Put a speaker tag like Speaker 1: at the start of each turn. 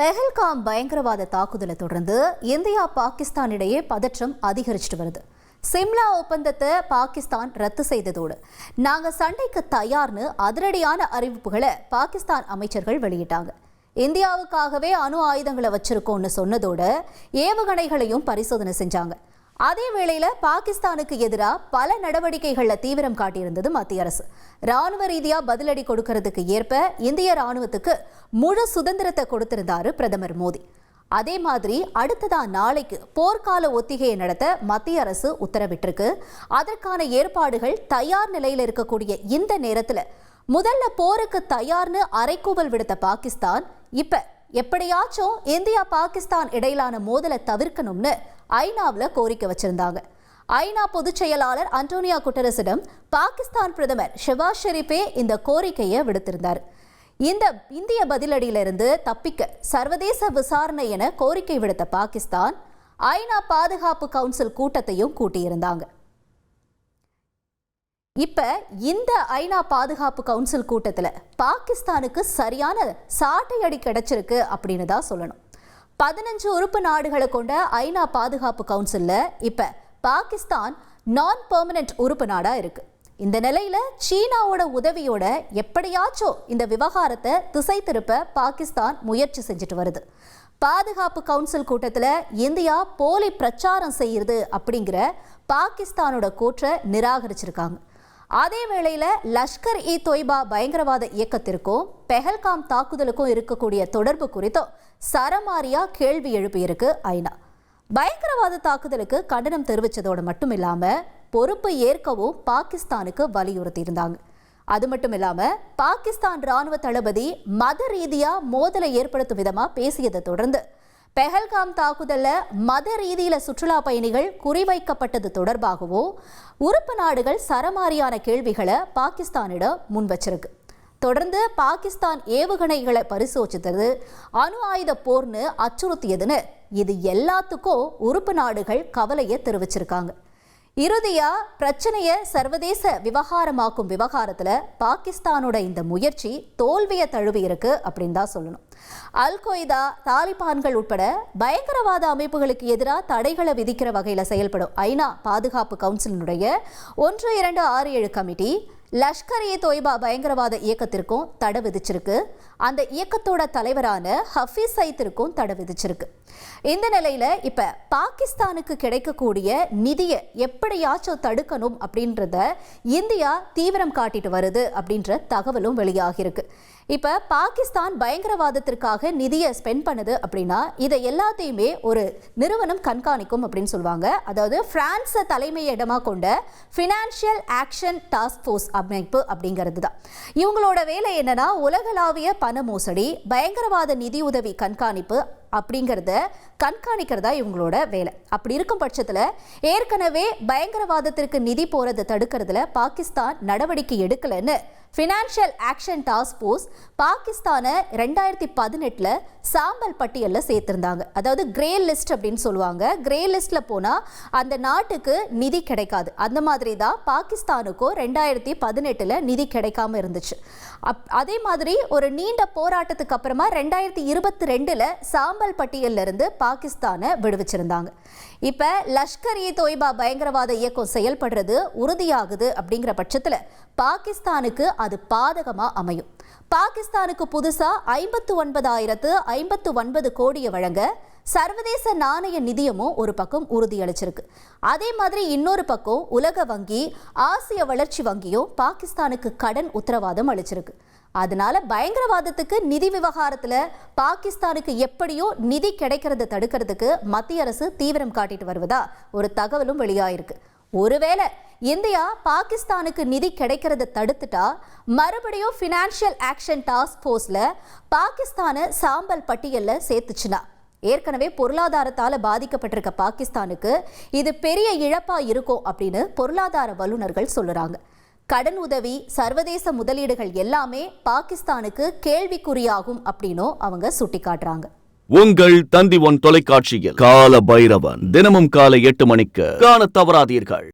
Speaker 1: பெஹல்காம் பயங்கரவாத தாக்குதலை தொடர்ந்து இந்தியா பாகிஸ்தான் இடையே பதற்றம் அதிகரிச்சுட்டு வருது. சிம்லா ஒப்பந்தத்தை பாகிஸ்தான் ரத்து செய்ததோடு நாங்க சண்டைக்கு தயார்னு அதிரடியான அறிவிப்புகளை பாகிஸ்தான் அமைச்சர்கள் வெளியிட்டாங்க. இந்தியாவுக்காகவே அணு ஆயுதங்களை வச்சிருக்கோம்னு சொன்னதோடு ஏவுகணைகளையும் பரிசோதனை செஞ்சாங்க. அதே வேளையில பாகிஸ்தானுக்கு எதிராக பல நடவடிக்கைகள்ல தீவிரம் காட்டியிருந்தது மத்திய அரசு. ராணுவ ரீதியா பதிலடி கொடுக்கறதுக்கு ஏற்ப இந்திய ராணுவத்துக்கு முழு சுதந்திரத்தை கொடுத்திருந்தாரு பிரதமர் மோடி. அதே மாதிரி அடுத்ததா நாளைக்கு போர்க்கால ஒத்திகையை நடத்த மத்திய அரசு உத்தரவிட்டிருக்கு. அதற்கான ஏற்பாடுகள் தயார் நிலையில் இருக்கக்கூடிய இந்த நேரத்துல முதல்ல போருக்கு தயார்னு அறைகூவல் விடுத்த பாகிஸ்தான் இப்ப எப்படியாச்சும் இந்தியா பாகிஸ்தான் இடையிலான மோதலை தவிர்க்கணும்னு ஐநாவில் கோரிக்கை வச்சிருந்தாங்க. ஐநா பொதுச் செயலாளர் அன்டோனியோ குட்டரஸிடம் பாகிஸ்தான் பிரதமர் ஷெபாஸ் ஷெரீப்பே இந்த கோரிக்கையை விடுத்திருந்தார். இந்த இந்திய பதிலடியிலிருந்து தப்பிக்க சர்வதேச விசாரணை என கோரிக்கை விடுத்த பாகிஸ்தான் ஐநா பாதுகாப்பு கவுன்சில் கூட்டத்தையும் கூட்டியிருந்தாங்க. இப்ப இந்த ஐநா பாதுகாப்பு கவுன்சில் கூட்டத்தில் பாகிஸ்தானுக்கு சரியான சாட்டை அடி கிடைச்சிருக்கு அப்படின்னு தான் சொல்லணும். 15 உறுப்பு நாடுகளை கொண்ட ஐநா பாதுகாப்பு கவுன்சில்ல இப்ப பாகிஸ்தான் நான் பெர்மனன்ட் உறுப்பு நாடா இருக்கு. இந்த நிலையில சீனாவோட உதவியோட எப்படியாச்சும் இந்த விவகாரத்தை திசை திருப்ப பாகிஸ்தான் முயற்சி செஞ்சுட்டு வருது. பாதுகாப்பு கவுன்சில் கூட்டத்தில் இந்தியா போலி பிரச்சாரம் செய்யுது அப்படிங்கிற பாகிஸ்தானோட கூற்றை நிராகரிச்சிருக்காங்க. அதே வேளையில லஷ்கர் இ தொய்பா பயங்கரவாத இயக்கத்திற்கும் பெஹல்காம் தாக்குதலுக்கும் இருக்கக்கூடிய தொடர்பு குறித்தும் சரமாரியா கேள்வி எழுப்பியிருக்கு ஐநா. பயங்கரவாத தாக்குதலுக்கு கண்டனம் தெரிவித்ததோடு மட்டும் இல்லாம பொறுப்பு ஏற்கவும் பாகிஸ்தானுக்கு வலியுறுத்தி இருந்தாங்க. அது மட்டும் இல்லாம பாகிஸ்தான் ராணுவ தளபதி மத ரீதியா மோதலை ஏற்படுத்தும் விதமா பேசியதை தொடர்ந்து பெஹல்காம் தாக்குதல்ல மத ரீதியில சுற்றுலா பயணிகள் குறிவைக்கப்பட்டது தொடர்பாகவும் உறுப்பு நாடுகள் சரமாரியான கேள்விகளை பாகிஸ்தானிடம் முன்வச்சிருக்கு. தொடர்ந்து பாகிஸ்தான் ஏவுகணைகளை பரிசோதித்தது, அணு ஆயுத போர்னு அச்சுறுத்தியதுன்னு இது எல்லாத்துக்கும் உறுப்பு நாடுகள் கவலையை தெரிவிச்சிருக்காங்க. இறுதியா பிரச்சனையை சர்வதேச விவகாரமாக்கும் விவகாரத்துல பாகிஸ்தானோட இந்த முயற்சி தோல்வியை தழுவி இருக்கு அப்படின்னு தான் சொல்லணும். அல் கொய்தா, தாலிபான்கள் உட்பட பயங்கரவாத அமைப்புகளுக்கு எதிராக தடைகளை விதிக்கிற வகையில் செயல்படும் ஐநா பாதுகாப்பு கவுன்சிலினுடைய 1267 கமிட்டி லஷ்கர் இ தொய்பா பயங்கரவாத இயக்கத்திற்கும் தடை விதிச்சிருக்கு. அந்த இயக்கத்தோட தலைவரான ஹஃபீஸ் சயீத்திற்கும் தடை விதிச்சிருக்கு. இந்த நிலையில இப்ப பாகிஸ்தானுக்கு கிடைக்கக்கூடிய நிதியை எப்படியாச்சும் தடுக்கணும் அப்படின்றத இந்தியா தீவிரம் காட்டிட்டு வருது அப்படின்ற தகவலும் வெளியாகிருக்கு. இப்ப பாகிஸ்தான் பயங்கரவாதத்திற்காக நிதியை ஸ்பெண்ட் பண்ணுது அப்படின்னா இதை எல்லாத்தையுமே ஒரு நிறுவனம் கண்காணிக்கும் அப்படின்னு சொல்லுவாங்க. அதாவது பிரான்ஸை தலைமை இடமா கொண்ட ஃபினான்ஷியல் ஆக்ஷன் டாஸ்க் ஃபோர்ஸ் அமைப்பு அப்படிங்கிறது தான். இவங்களோட வேலை என்னன்னா உலகளாவிய பண மோசடி, பயங்கரவாத நிதியுதவி கண்காணிப்பு அப்படிங்கிறத கண்காணிக்கிறதா இவங்களோட வேலை. அப்படி இருக்கும் பட்சத்தில் ஏற்கனவே பயங்கரவாதத்திற்கு நிதி போறதை தடுக்கிறதுல பாகிஸ்தான் நடவடிக்கை எடுக்கலன்னு ஃபினான்ஷியல் ஆக்ஷன் டாஸ்க் ஃபோர்ஸ் பாகிஸ்தானை 2018 சாம்பல் பட்டியலில் சேர்த்திருந்தாங்க. அதாவது கிரே லிஸ்ட் அப்படின்னு சொல்லுவாங்க. கிரே லிஸ்ட்ல போனா அந்த நாட்டுக்கு நிதி கிடைக்காது. அந்த மாதிரி தான் பாகிஸ்தானுக்கும் 2018 நிதி கிடைக்காம இருந்துச்சு. அதே மாதிரி ஒரு நீண்ட போராட்டத்துக்கு அப்புறமா 2022 சாம்பல் பட்டியலில் இருந்து பாகிஸ்தானை விடுவிச்சிருந்தாங்க. இப்ப லஷ்கர் இ தொய்பா பயங்கரவாத இயக்கம் செயல்படுறது உறுதியாகுது அப்படிங்கிற பட்சத்துல பாகிஸ்தானுக்கு அது பாதகமா அமையும். பாகிஸ்தானுக்கு புதுசா 59,059 கோடியை வழங்க சர்வதேச நாணய நிதியமும் ஒரு பக்கம் உறுதியளிச்சிருக்கு. அதே மாதிரி இன்னொரு பக்கம் உலக வங்கி, ஆசிய வளர்ச்சி வங்கியும் பாகிஸ்தானுக்கு கடன் உத்தரவாதம் அளிச்சிருக்கு. அதனால பயங்கரவாதத்துக்கு நிதி விவகாரத்துல பாகிஸ்தானுக்கு எப்படியோ நிதி கிடைக்கிறத தடுக்கிறதுக்கு மத்திய அரசு தீவிரம் காட்டிட்டு வருவதா ஒரு தகவலும் வெளியாயிருக்கு. ஒருவேளை இந்தியா பாகிஸ்தானுக்கு நிதி கிடைக்கிறத தடுத்துட்டா மறுபடியும் ஃபினான்ஷியல் ஆக்ஷன் டாஸ்க் ஃபோர்ஸ்ல பாகிஸ்தானை சாம்பல் பட்டியல்ல சேர்த்துச்சுன்னா ஏற்கனவே பொருளாதாரத்தால பாதிக்கப்பட்டிருக்க பாகிஸ்தானுக்கு இது பெரிய இழப்பா இருக்கும் அப்படின்னு பொருளாதார வல்லுநர்கள் சொல்லுறாங்க. கடன் உதவி, சர்வதேச முதலீடுகள் எல்லாமே பாகிஸ்தானுக்கு கேள்விக்குறியாகும் அப்படின்னும் அவங்க சுட்டிக்காட்டுறாங்க.
Speaker 2: உங்கள் தந்தி ஒன் தொலைக்காட்சியில் கால பைரவன் தினமும் காலை 8 மணிக்கு காண தவறாதீர்கள்.